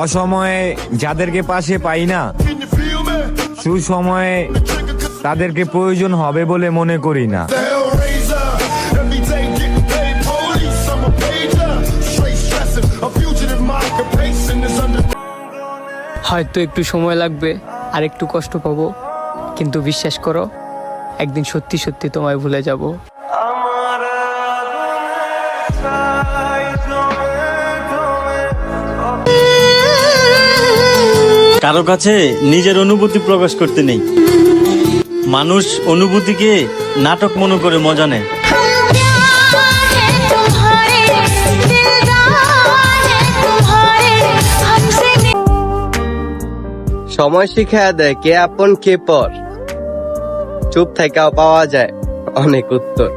অসময়ে যাদেরকে পাশে পাই না, সুসময়ে তাদেরকে প্রয়োজন হবে বলে মনে করি না। হয়তো একটু সময় লাগবে আর একটু কষ্ট পাবো, কিন্তু বিশ্বাস করো একদিন সত্যি সত্যি তোমায় ভুলে যাব। কারো কাছে নিজের অনুভূতি প্রকাশ করতে নেই, মানুষ অনুভূতিকে নাটক মনে করে মজা নেয়। সময় শিখায়া দেয় কে আপন কে পর, চুপ থেকেও পাওয়া যায় অনেক উত্তর।